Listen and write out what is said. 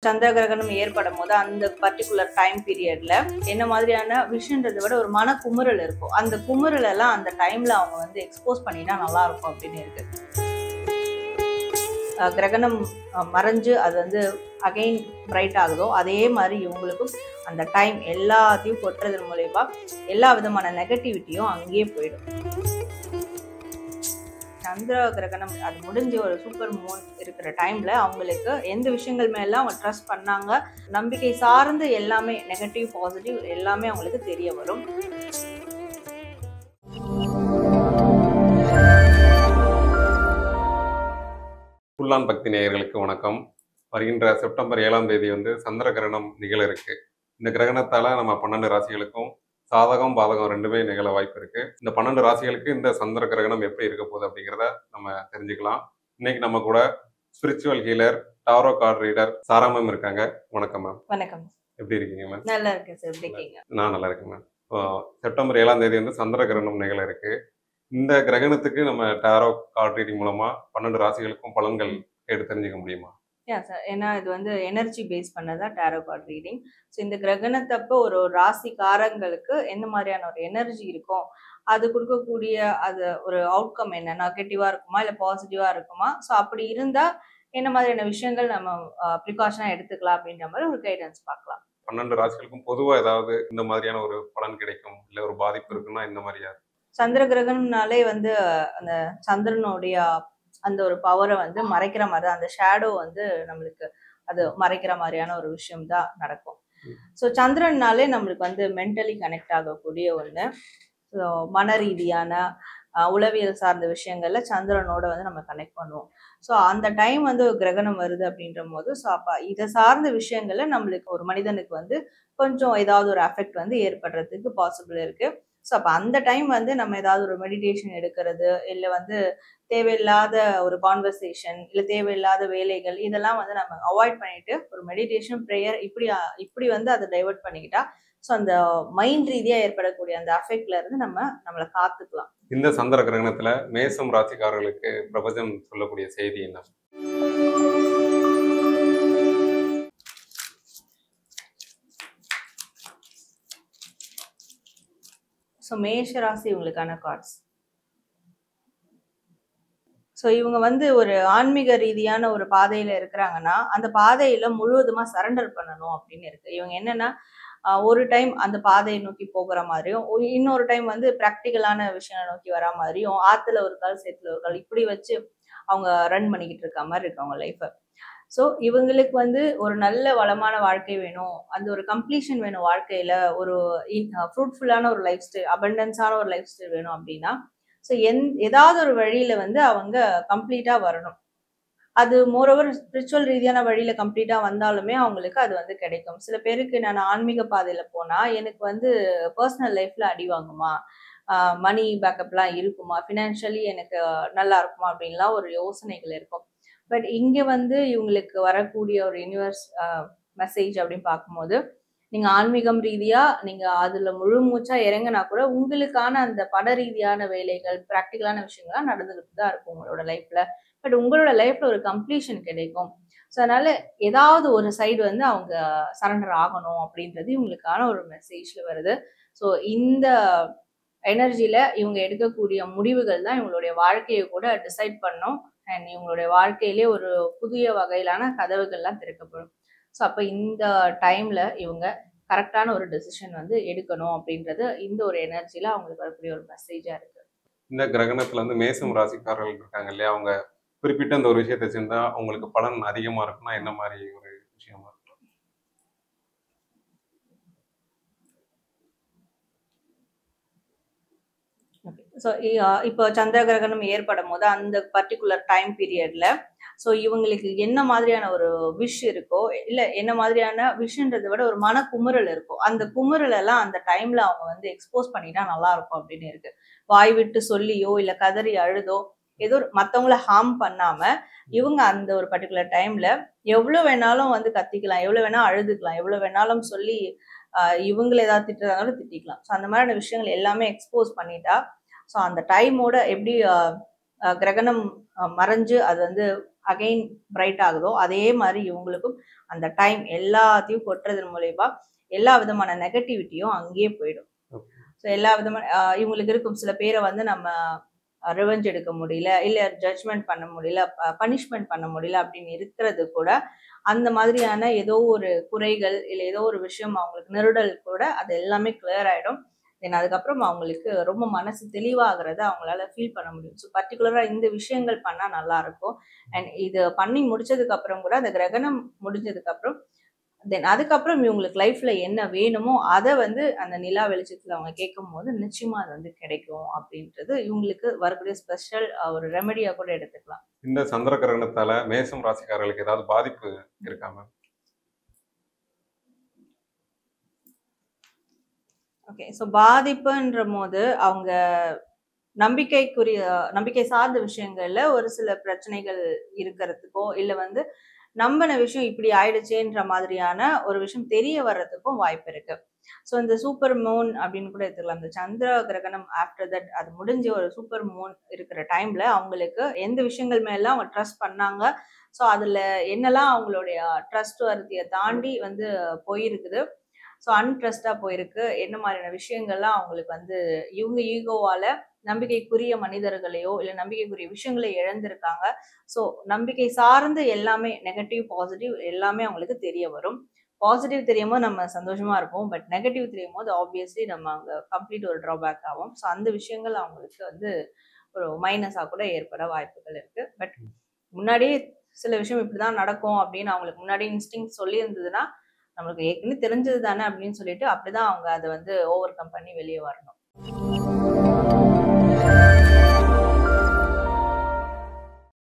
சந்திர கிரகணம் ஏற்படும்போது அந்த பர்டிகுலர் டைம் பீரியட்ல என்ன மாதிரியான விஷயன்றதை விட ஒரு மன குமுறல் இருக்கும். அந்த குமுறல் எல்லாம் அந்த டைம்ல அவங்க வந்து எக்ஸ்போஸ் பண்ணினா நல்லா இருக்கும் அப்படின்னு இருக்கு. கிரகணம் மறைஞ்சு அது வந்து அகைன் பிரைட் ஆகுதோ அதே மாதிரி இவங்களுக்கும் அந்த டைம் எல்லாத்தையும் கொட்டுறதன் மூலமா எல்லா விதமான நெகட்டிவிட்டியும் அங்கேயே போயிடும். சந்திர கிரகணம் அது முடிஞ்ச ஒரு சூப்பர் மூன் இருக்கிற டைம்ல அவங்களுக்கு எந்த விஷயங்கள் மேல அவங்க ட்ரஸ்ட் பண்ணாங்க, நம்பிக்கை சார்ந்து எல்லாமே நெகட்டிவ் பாசிட்டிவ் எல்லாமே அவங்களுக்கு தெரிய வரும். புல்லான் பக்தி நேயர்களுக்கு வணக்கம். வருகின்ற செப்டம்பர் 7ஆம் தேதி வந்து சந்திர கிரகணம் நிகழ இருக்கு. இந்த கிரகணத்தால நம்ம 12 ராசிகளுக்கும் சாதகம் பாதகம் ரெண்டுமே நிகழ வாய்ப்பு இருக்கு. இந்த 12 ராசிகளுக்கு இந்த சந்திர கிரகணம் எப்படி இருக்க போகுது அப்படிங்கிறத நம்ம தெரிஞ்சுக்கலாம். இன்னைக்கு நம்ம கூட spiritual healer, tarot card reader Sara ma'am இருக்காங்க. வணக்கம் மேம். வணக்கம். எப்படி இருக்கீங்க மேம்? நல்லா இருக்கேன் சார். எப்படி இருக்கீங்க? நான் நல்லா இருக்கேன் மேம். செப்டம்பர் 7ஆம் தேதி வந்து சந்திர கிரகணம் நிகழ இருக்கு. இந்த கிரகணத்துக்கு நம்ம டாரோ கார்ட் ரீடிங் மூலமா 12 ராசிகளுக்கும் பலன்கள் கேட்டு தெரிஞ்சுக்க முடியுமா? சார், ஏன்னா இது வந்து எனர்ஜி பேஸ் பண்ணதான் டாரோ கார்ட் ரீடிங். ஸோ இந்த கிரகணத்தப்போ ஒரு ராசிக்காரங்களுக்கு எந்த மாதிரியான ஒரு எனர்ஜி இருக்கும், அது கொடுக்கக்கூடிய அது ஒரு அவுட்கம் என்ன, நெகட்டிவா இருக்குமா இல்லை பாசிட்டிவா இருக்குமா, ஸோ அப்படி இருந்தா என்ன மாதிரியான விஷயங்கள் நம்ம ப்ரிகாஷனாக எடுத்துக்கலாம் அப்படின்ற மாதிரி ஒரு கைடன்ஸ் பார்க்கலாம். 12 ராசிகளுக்கும் பொதுவா ஏதாவது இந்த மாதிரியான ஒரு பலன் கிடைக்கும் இல்லை ஒரு பாதிப்பு இருக்குன்னா இந்த மாதிரியா? சந்திர கிரகணம்னாலே வந்து அந்த சந்திரனுடைய அந்த ஒரு பவரை வந்து மறைக்கிற மாதிரி தான், அந்த ஷேடோ வந்து நம்மளுக்கு அது மறைக்கிற மாதிரியான ஒரு விஷயம் தான் நடக்கும். ஸோ சந்திரன்னாலே நம்மளுக்கு வந்து மென்டலி கனெக்ட் ஆகக்கூடிய ஒன்று. ஸோ மன ரீதியான உளவியல் சார்ந்த விஷயங்கள்ல சந்திரனோட வந்து நம்ம கனெக்ட் பண்ணுவோம். ஸோ அந்த டைம் வந்து கிரகணம் வருது அப்படின்ற போது ஸோ அப்போ இதை சார்ந்த விஷயங்கள்ல நம்மளுக்கு ஒரு மனிதனுக்கு வந்து கொஞ்சம் ஏதாவது ஒரு அஃபெக்ட் வந்து ஏற்படுறதுக்கு பாசிபிள் இருக்கு. ஸோ அப்போ அந்த டைம் வந்து நம்ம ஏதாவது ஒரு மெடிடேஷன் எடுக்கிறது, இல்லை வந்து தேவையில்லாத ஒரு கான்வர்சேஷன், இல்லை தேவையில்லாத வேலைகள் இதெல்லாம் வந்து நம்ம அவாய்ட் பண்ணிட்டு ஒரு மெடிடேஷன் ப்ரேயர் இப்படி வந்து அதை டைவர்ட் பண்ணிக்கிட்டா ஸோ அந்த மைண்ட் ரீதியாக ஏற்படக்கூடிய அந்த அஃபெக்ட்ல இருந்து நம்மளை காத்துக்கலாம். இந்த சந்திர கிரகணத்துல மேசம் ராசிக்காரர்களுக்கு பிரபஞ்சம் சொல்லக்கூடிய செய்தி என்ன? ஸோ மேஷ ராசி இவங்களுக்கான கார்ட்ஸ். ஸோ இவங்க வந்து ஒரு ஆன்மீக ரீதியான ஒரு பாதையில இருக்கிறாங்கன்னா அந்த பாதையில முழுவதுமா சரண்டர் பண்ணணும் அப்படின்னு இருக்கு. இவங்க என்னன்னா ஒரு டைம் அந்த பாதையை நோக்கி போகிற மாதிரியும், இன்னொரு டைம் வந்து ப்ராக்டிக்கலான விஷயங்களை நோக்கி வர மாதிரியும், ஆத்துல ஒரு கால் சேத்துல ஒரு கால் இப்படி வச்சு அவங்க ரன் பண்ணிக்கிட்டு இருக்க மாதிரி இருக்கு அவங்க லைஃபை. ஸோ இவங்களுக்கு வந்து ஒரு நல்ல வளமான வாழ்க்கை வேணும், அந்த ஒரு கம்ப்ளீஷன் வேணும் வாழ்க்கையில, ஒரு ஃப்ரூட்ஃபுல்லான ஒரு லைஃப் ஸ்டைல், அபண்டன்ஸான ஒரு லைஃப் ஸ்டைல் வேணும் அப்படின்னா ஸோ ஏதாவது ஒரு வழியில வந்து அவங்க கம்ப்ளீட்டா வரணும். அது மோரோவர் ஸ்பிரிச்சுவல் ரீதியான வழியில கம்ப்ளீட்டா வந்தாலுமே அவங்களுக்கு அது வந்து கிடைக்கும். சில பேருக்கு நான் ஆன்மீக பாதையில போனா எனக்கு வந்து பர்சனல் லைஃப்ல அடி வாங்குமா, மணி பேக்கப்லாம் இருக்குமா, ஃபினான்ஷியலி எனக்கு நல்லா இருக்குமா அப்படின்லாம் ஒரு யோசனைகள் இருக்கும். பட் இங்க வந்து இவங்களுக்கு வரக்கூடிய ஒரு யூனிவர்ஸ் மெசேஜ் அப்படின்னு பார்க்கும்போது, நீங்க ஆன்மீகம் ரீதியா நீங்க அதுல முழு மூச்சா இறங்கினா கூட உங்களுக்கான அந்த பட ரீதியான வேலைகள், ப்ராக்டிக்கலான விஷயங்கள்லாம் நடந்துகிட்டு தான் இருக்கும் உங்களோட லைஃப்ல. பட் உங்களோட லைஃப்ல ஒரு கம்ப்ளீஷன் கிடைக்கும். ஸோ அதனால ஏதாவது ஒரு சைடு வந்து அவங்க சரண்டர் ஆகணும் அப்படின்றது இவங்களுக்கான ஒரு மெசேஜ்ல வருது. ஸோ இந்த எனர்ஜியில இவங்க எடுக்கக்கூடிய முடிவுகள் தான் இவங்களுடைய வாழ்க்கையை கூட டிசைட் பண்ணும். அண்ட் இவங்களுடைய வாழ்க்கையிலே ஒரு புதிய வகையிலான கதவுகள்லாம் திறக்கப்படும். ஸோ அப்போ இந்த டைம்ல இவங்க கரெக்டான ஒரு டெசிஷன் வந்து எடுக்கணும் அப்படின்றது இந்த ஒரு எனர்ஜியில அவங்களுக்கு வரக்கூடிய ஒரு மெசேஜா இருக்கு. இந்த கிரகணத்துல வந்து மேசம் ராசிக்காரர்கள் இருக்காங்க இல்லையா, அவங்க குறிப்பிட்ட அந்த ஒரு விஷயத்தை செஞ்சா அவங்களுக்கு பலன் அதிகமா இருக்குன்னா என்ன மாதிரி ஒரு விஷயமா இருக்கும்? ஸோ இப்போ சந்திர கிரகணம் ஏற்படும் போது அந்த பர்டிகுலர் டைம் பீரியட்ல ஸோ இவங்களுக்கு என்ன மாதிரியான ஒரு விஷ் இருக்கோ, இல்லை என்ன மாதிரியான விஷன்றதை விட ஒரு மன குமுறல் இருக்கும். அந்த குமுறல் எல்லாம் அந்த டைம்ல அவங்க வந்து எக்ஸ்போஸ் பண்ணிட்டா நல்லா இருக்கும் அப்படின்னு இருக்கு. வாய் விட்டு சொல்லியோ இல்லை கதறி அழுதோ ஏதோ மற்றவங்கள ஹார்ம் பண்ணாம இவங்க அந்த ஒரு பர்டிகுலர் டைம்ல எவ்வளோ வேணாலும் வந்து கத்திக்கலாம், எவ்வளோ வேணாலும் அழுதுக்கலாம், எவ்வளோ வேணாலும் சொல்லி இவங்களை ஏதாவது திட்டுறதாலும் திட்டிக்கலாம். ஸோ அந்த மாதிரியான விஷயங்கள் எல்லாமே எக்ஸ்போஸ் பண்ணிட்டா ஸோ அந்த டைமோட எப்படி கிரகணம் மறைஞ்சு அது வந்து அகைன் பிரைட் ஆகுதோ அதே மாதிரி இவங்களுக்கும் அந்த டைம் எல்லாத்தையும் கொட்டுறதன் மூலயமா எல்லா விதமான நெகட்டிவிட்டியும் அங்கேயே போயிடும். ஸோ எல்லா விதமான இவங்களுக்கு இருக்கும் சில பேரை வந்து நம்ம ரிவெஞ்ச் எடுக்க முடியல, இல்லை ஜட்ஜ்மெண்ட் பண்ண முடியல, பனிஷ்மெண்ட் பண்ண முடியல அப்படின்னு இருக்கிறது கூட அந்த மாதிரியான ஏதோ ஒரு குறைகள் இல்லை ஏதோ ஒரு விஷயம் அவங்களுக்கு நெருடல் கூட அது எல்லாமே கிளியர் ஆகிடும். தென் அதுக்கப்புறம் அவங்களுக்கு ரொம்ப மனசு தெளிவாகிறத அவங்களால ஃபீல் பண்ண முடியும். ஸோ பர்டிகுலராக இந்த விஷயங்கள் பண்ணால் நல்லா இருக்கும். அண்ட் இது பண்ணி முடிச்சதுக்கு அப்புறம் கூட அந்த கிரகணம் முடிஞ்சதுக்கு அப்புறம் தென் அதுக்கப்புறம் இவங்களுக்கு லைஃப்ல என்ன வேணுமோ அதை வந்து அந்த நிலா வெளிச்சத்துல அவங்க கேட்கும் போது நிச்சயமா அது வந்து கிடைக்கும் அப்படின்றது இவங்களுக்கு வரக்கூடிய ஸ்பெஷல் ஒரு ரெமெடியா கூட எடுத்துக்கலாம். இந்த சந்திர கிரகணத்தால மேசம் ராசிக்காரர்களுக்கு ஏதாவது பாதிப்பு இருக்கா மேம்? ஓகே, ஸோ பாதிப்புன்ற போது அவங்க நம்பிக்கை சார்ந்த விஷயங்கள்ல ஒரு சில பிரச்சனைகள் இருக்கிறதுக்கோ இல்லை வந்து நம்பின விஷயம் இப்படி ஆயிடுச்சேன்ற மாதிரியான ஒரு விஷயம் தெரிய வர்றதுக்கும் வாய்ப்பு இருக்கு. ஸோ இந்த சூப்பர் மூன் அப்படின்னு கூட எடுத்துக்கலாம். இந்த சந்திர கிரகணம் ஆஃப்டர் தட் அது முடிஞ்சு ஒரு சூப்பர் மூன் இருக்கிற டைம்ல அவங்களுக்கு எந்த விஷயங்கள் மேலாம் அவங்க ட்ரஸ்ட் பண்ணாங்க, ஸோ அதுல என்னெல்லாம் அவங்களுடைய ட்ரஸ்ட் வர்த்தியை தாண்டி வந்து போயிருக்குது, ஸோ அன்ட்ரஸ்டா போயிருக்கு, என்ன மாதிரியான விஷயங்கள்லாம் அவங்களுக்கு வந்து இவங்க ஈகோவால நம்பிக்கைக்குரிய மனிதர்களையோ இல்லை நம்பிக்கைக்குரிய விஷயங்களை இழந்திருக்காங்க. ஸோ நம்பிக்கை சார்ந்து எல்லாமே நெகட்டிவ் பாசிட்டிவ் எல்லாமே அவங்களுக்கு தெரிய வரும். பாசிட்டிவ் தெரியும் போது நம்ம சந்தோஷமா இருப்போம், பட் நெகட்டிவ் தெரியும் போது ஆப்வியஸ்லி நம்ம அங்கே கம்ப்ளீட் ஒரு ட்ராபேக் ஆகும். ஸோ அந்த விஷயங்கள் அவங்களுக்கு வந்து ஒரு மைனஸாக கூட ஏற்பட வாய்ப்புகள் இருக்கு. பட் முன்னாடியே சில விஷயம் இப்படிதான் நடக்கும் அப்படின்னு அவங்களுக்கு முன்னாடி இன்ஸ்டிங் சொல்லி இருந்ததுன்னா நம்மளுக்கு ஏற்கனவே தெரிஞ்சது தானே அப்படின்னு சொல்லிட்டு அப்படிதான் அவங்க அதை வந்து ஓவர் கம் பண்ணி வெளியே வரணும்.